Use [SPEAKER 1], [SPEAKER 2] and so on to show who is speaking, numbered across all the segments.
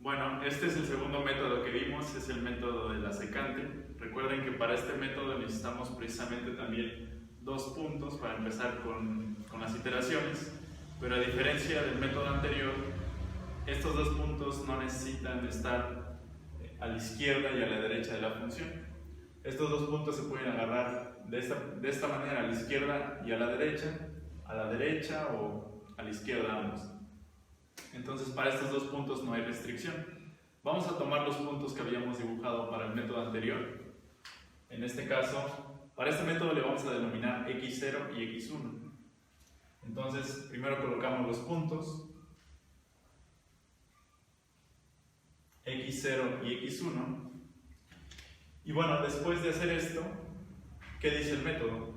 [SPEAKER 1] Bueno, este es el segundo método que vimos, es el método de la secante. Recuerden que para este método necesitamos precisamente también dos puntos para empezar con las iteraciones, pero a diferencia del método anterior, estos dos puntos no necesitan estar a la izquierda y a la derecha de la función. Estos dos puntos se pueden agarrar de esta manera, a la izquierda y a la derecha o a la izquierda ambos. Entonces para estos dos puntos no hay restricción. Vamos a tomar los puntos que habíamos dibujado para el método anterior. En este caso, para este método le vamos a denominar x0 y x1. Entonces primero colocamos los puntos x0 y x1. Y bueno, después de hacer esto, ¿qué dice el método?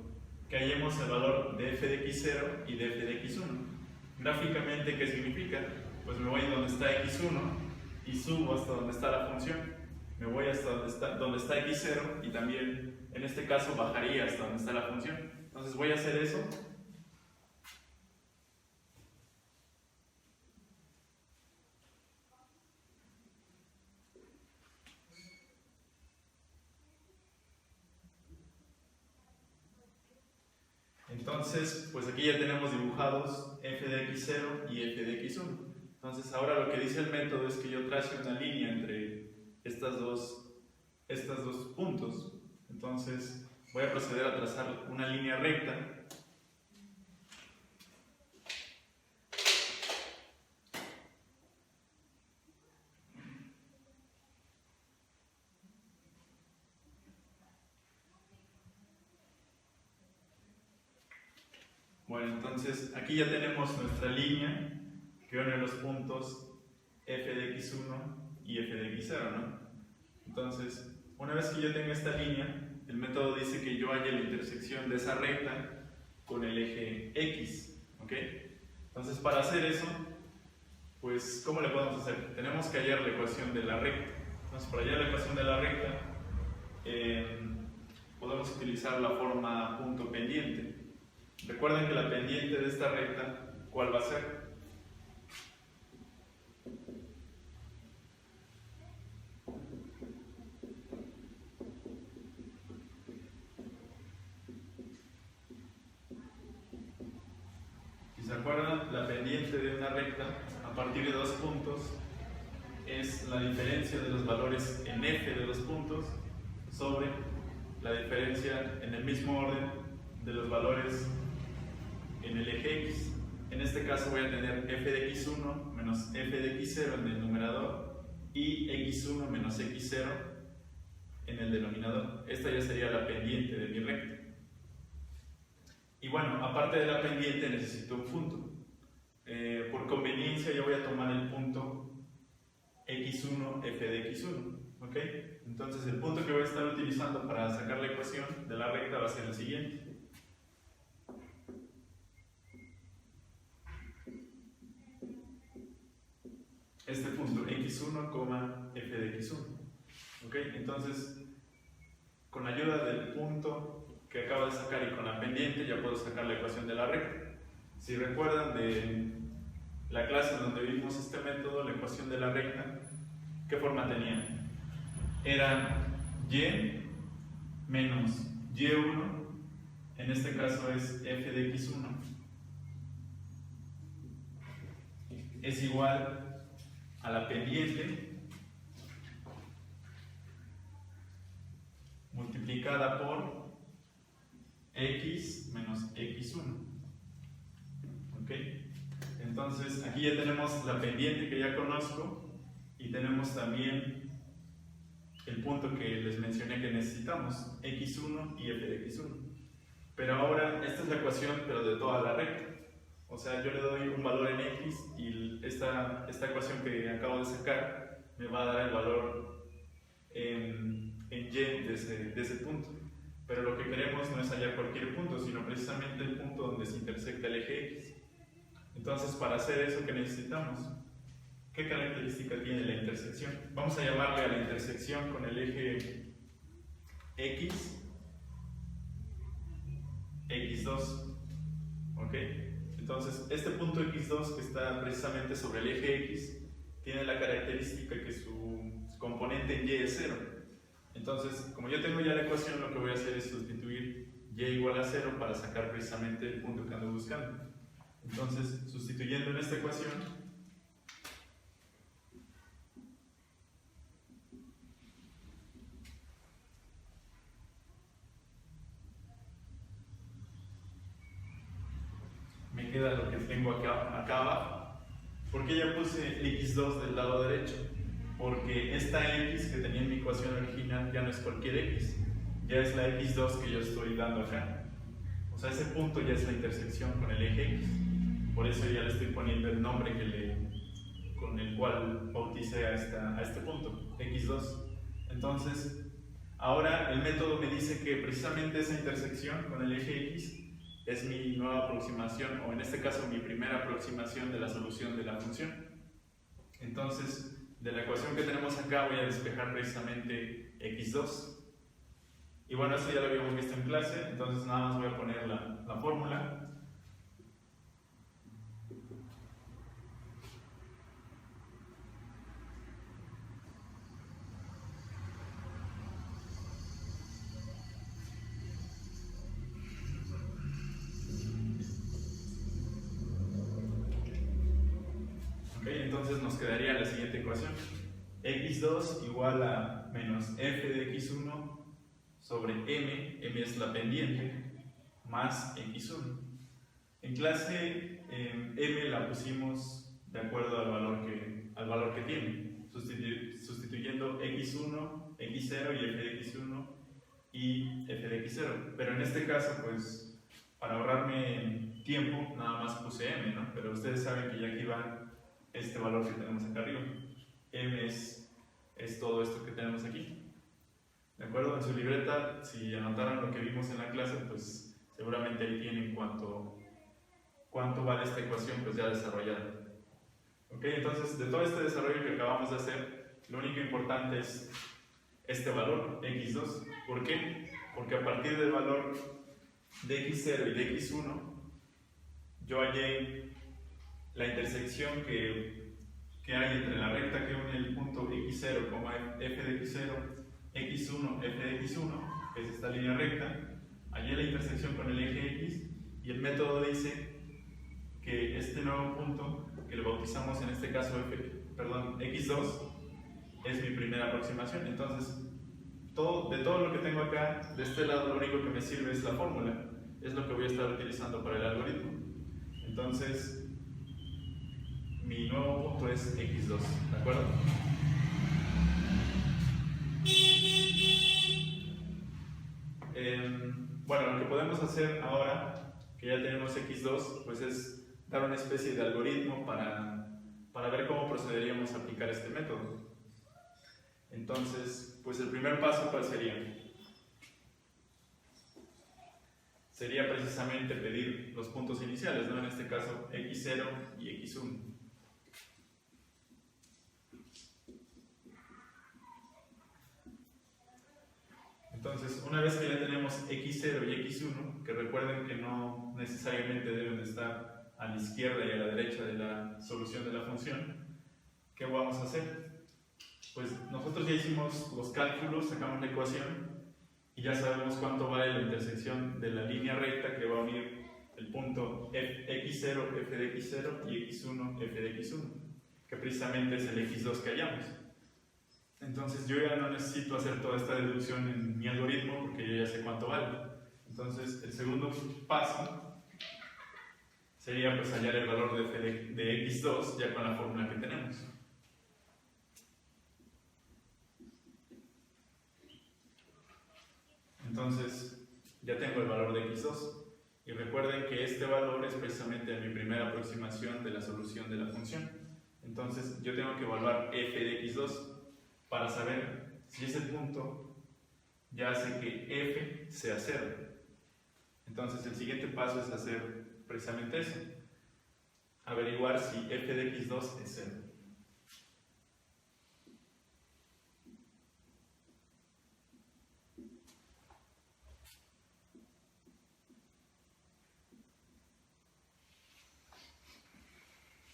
[SPEAKER 1] Que hallemos el valor de f de x0 y de f de x1. Gráficamente, ¿qué significa? Pues me voy a donde está x1 y subo hasta donde está la función. Me voy hasta donde está x0 y también, en este caso, bajaría hasta donde está la función. Entonces voy a hacer eso. Entonces, pues aquí ya tenemos dibujados f de x0 y f de x1. Entonces ahora lo que dice el método es que yo trace una línea entre estos dos puntos. Entonces voy a proceder a trazar una línea recta. Bueno, entonces aquí ya tenemos nuestra línea que une los puntos f de x1 y f de x0, ¿no? Entonces, una vez que yo tenga esta línea, el método dice que yo halle la intersección de esa recta con el eje x, ¿ok? Entonces, para hacer eso, pues, ¿cómo le podemos hacer? Tenemos que hallar la ecuación de la recta. Entonces, para hallar la ecuación de la recta, podemos utilizar la forma punto pendiente. Recuerden que la pendiente de esta recta, ¿cuál va a ser? Si se acuerdan, la pendiente de una recta a partir de dos puntos es la diferencia de los valores en f de los puntos sobre la diferencia en el mismo orden de los valores en el eje x. En este caso voy a tener f de x1 menos f de x0 en el numerador y x1 menos x0 en el denominador. Esta ya sería la pendiente de mi recta. Y bueno, aparte de la pendiente necesito un punto. Por conveniencia yo voy a tomar el punto x1 f de x1. ¿Ok? Entonces el punto que voy a estar utilizando para sacar la ecuación de la recta va a ser el siguiente. Este punto x1, f de x1. ¿Ok? Entonces, con la ayuda del punto que acabo de sacar y con la pendiente ya puedo sacar la ecuación de la recta. Si recuerdan de la clase en donde vimos este método, la ecuación de la recta, ¿qué forma tenía? Era y menos y1, en este caso es f de x1, es igual a la pendiente multiplicada por x menos x1. ¿Ok? Entonces aquí ya tenemos la pendiente que ya conozco y tenemos también el punto que les mencioné que necesitamos, x1 y f de x1. Pero ahora esta es la ecuación pero de toda la recta. O sea, yo le doy un valor en x y esta ecuación que acabo de sacar me va a dar el valor en y de ese punto. Pero lo que queremos no es hallar cualquier punto, sino precisamente el punto donde se intersecta el eje x. Entonces, para hacer eso, ¿qué necesitamos? ¿Qué característica tiene la intersección? Vamos a llamarle a la intersección con el eje x, x2. ¿Ok? Entonces, este punto x2 que está precisamente sobre el eje x, tiene la característica que su componente en y es 0. Entonces, como yo tengo ya la ecuación, lo que voy a hacer es sustituir y igual a 0 para sacar precisamente el punto que ando buscando. Entonces, sustituyendo en esta ecuación, me queda lo que tengo acá abajo. ¿Por qué ya puse x2 del lado derecho? Porque esta x que tenía en mi ecuación original ya no es cualquier x, ya es la x2 que yo estoy dando acá. O sea, ese punto ya es la intersección con el eje x. Por eso ya le estoy poniendo el nombre con el cual bauticé a este punto, x2. Entonces, ahora el método me dice que precisamente esa intersección con el eje x es mi nueva aproximación, o en este caso mi primera aproximación de la solución de la función. Entonces, de la ecuación que tenemos acá voy a despejar precisamente x2. Y bueno, eso ya lo habíamos visto en clase, entonces nada más voy a poner la fórmula. Entonces nos quedaría la siguiente ecuación: x2 igual a menos f de x1 sobre m es la pendiente, más x1. En clase m la pusimos de acuerdo al valor que tiene, sustituyendo x1, x0 y f de x1 y f de x0. Pero en este caso, pues, para ahorrarme tiempo, nada más puse m, ¿no? Pero ustedes saben que ya aquí va este valor que tenemos acá arriba. M es todo esto que tenemos aquí. ¿De acuerdo? En su libreta, si anotaron lo que vimos en la clase, pues seguramente ahí tienen cuánto vale esta ecuación pues ya desarrollada. ¿Ok? Entonces, de todo este desarrollo que acabamos de hacer, lo único importante es este valor, x2. ¿Por qué? Porque a partir del valor de x0 y de x1, yo hallé la intersección que hay entre la recta que une el punto x0, f de x0, x1, f de x1, que es esta línea recta. Hallé la intersección con el eje x y el método dice que este nuevo punto, que lo bautizamos en este caso x2, es mi primera aproximación. Entonces, de todo lo que tengo acá, de este lado lo único que me sirve es la fórmula, es lo que voy a estar utilizando para el algoritmo. Entonces, mi nuevo punto es x2, ¿de acuerdo? Bueno, lo que podemos hacer ahora, que ya tenemos x2, pues es dar una especie de algoritmo para ver cómo procederíamos a aplicar este método. Entonces, pues el primer paso, ¿cuál sería? Sería precisamente pedir los puntos iniciales, ¿no? En este caso, x0 y x1. Entonces, una vez que ya tenemos x0 y x1, que recuerden que no necesariamente deben de estar a la izquierda y a la derecha de la solución de la función, ¿qué vamos a hacer? Pues nosotros ya hicimos los cálculos, sacamos la ecuación y ya sabemos cuánto vale la intersección de la línea recta que va a unir el punto x0, f de x0 y x1, f de x1, que precisamente es el x2 que hallamos. Entonces yo ya no necesito hacer toda esta deducción en mi algoritmo porque yo ya sé cuánto vale. Entonces el segundo paso sería pues hallar el valor de f de x2 ya con la fórmula que tenemos. Entonces ya tengo el valor de x2 y recuerden que este valor es precisamente mi primera aproximación de la solución de la función. Entonces yo tengo que evaluar f de x2 para saber si ese punto ya hace que f sea 0. Entonces el siguiente paso es hacer precisamente eso, averiguar si f de x2 es 0.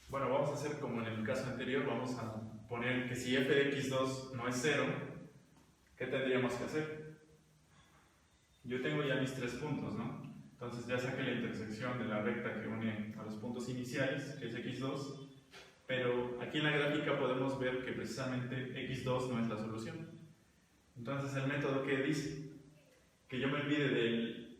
[SPEAKER 1] Bueno, vamos a hacer como en el caso anterior, vamos a poner que si f de x2 no es 0, ¿qué tendríamos que hacer? Yo tengo ya mis 3 puntos, ¿no? Entonces ya saqué la intersección de la recta que une a los puntos iniciales, que es x2, pero aquí en la gráfica podemos ver que precisamente x2 no es la solución. Entonces el método que dice que yo me olvide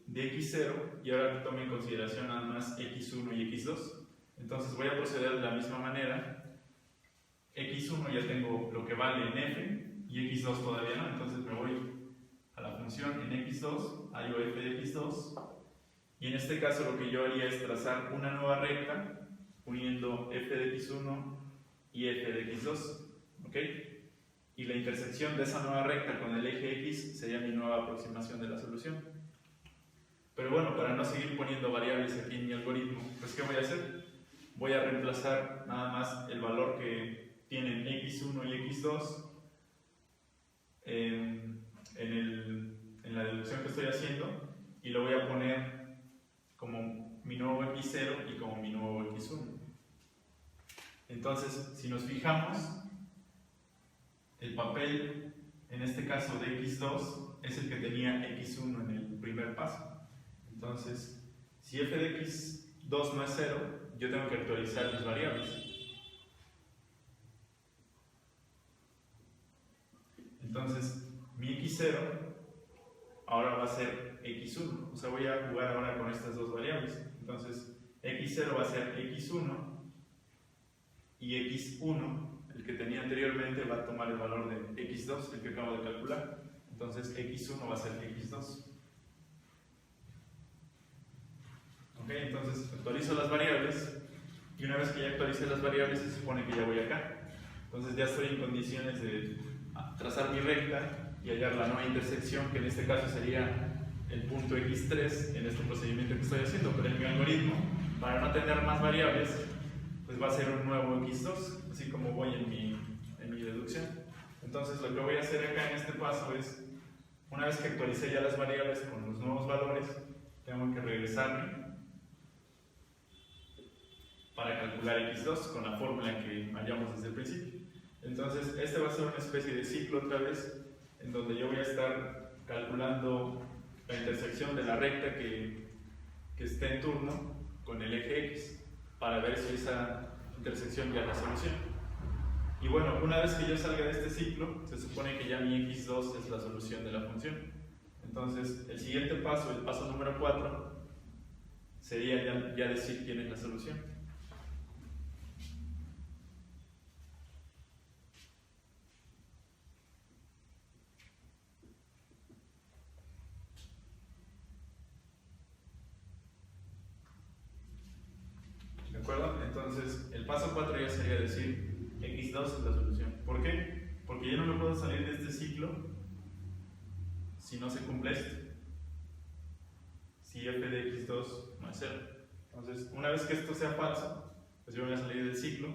[SPEAKER 1] de x0 y ahora tome en consideración nada más x1 y x2. Entonces voy a proceder de la misma manera. x1 ya tengo lo que vale en f y x2 todavía no, entonces me voy a la función en x2, hallo f de x2, y en este caso lo que yo haría es trazar una nueva recta uniendo f de x1 y f de x2, ¿ok? Y la intersección de esa nueva recta con el eje x sería mi nueva aproximación de la solución. Pero bueno, para no seguir poniendo variables aquí en mi algoritmo, pues ¿qué voy a hacer? Voy a reemplazar nada más el valor que tienen x1 y x2 en la deducción que estoy haciendo, y lo voy a poner como mi nuevo x0 y como mi nuevo x1. Entonces, si nos fijamos, el papel, en este caso de x2, es el que tenía x1 en el primer paso. Entonces, si f de x2 no es 0, yo tengo que actualizar mis variables. Entonces, mi x0 ahora va a ser x1. O sea, voy a jugar ahora con estas dos variables. Entonces, x0 va a ser x1 y x1, el que tenía anteriormente, va a tomar el valor de x2, el que acabo de calcular. Entonces, x1 va a ser x2. Ok, entonces actualizo las variables, y una vez que ya actualicé las variables se supone que ya voy acá. Entonces ya estoy en condiciones de trazar mi recta y hallar la nueva intersección, que en este caso sería el punto x3 en este procedimiento que estoy haciendo. Pero en mi algoritmo, para no tener más variables, pues va a ser un nuevo x2, así como voy en mi deducción. Entonces lo que voy a hacer acá en este paso es, una vez que actualicé ya las variables con los nuevos valores, tengo que regresarme para calcular x2 con la fórmula que hallamos desde el principio. Entonces este va a ser una especie de ciclo otra vez, en donde yo voy a estar calculando la intersección de la recta que esté en turno con el eje x, para ver si esa intersección ya es la solución. Y bueno, una vez que yo salga de este ciclo, se supone que ya mi x2 es la solución de la función. Entonces el siguiente paso, el paso número 4, sería ya decir quién es la solución. ¿De acuerdo? Entonces, el paso 4 ya sería decir x2 es la solución. ¿Por qué? Porque yo no me puedo salir de este ciclo si no se cumple esto. Si f de x2 no es 0. Entonces, una vez que esto sea falso, pues yo voy a salir del ciclo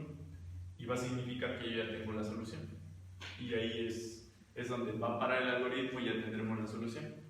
[SPEAKER 1] y va a significar que yo ya tengo la solución. Y ahí es donde va a parar el algoritmo y ya tendremos la solución.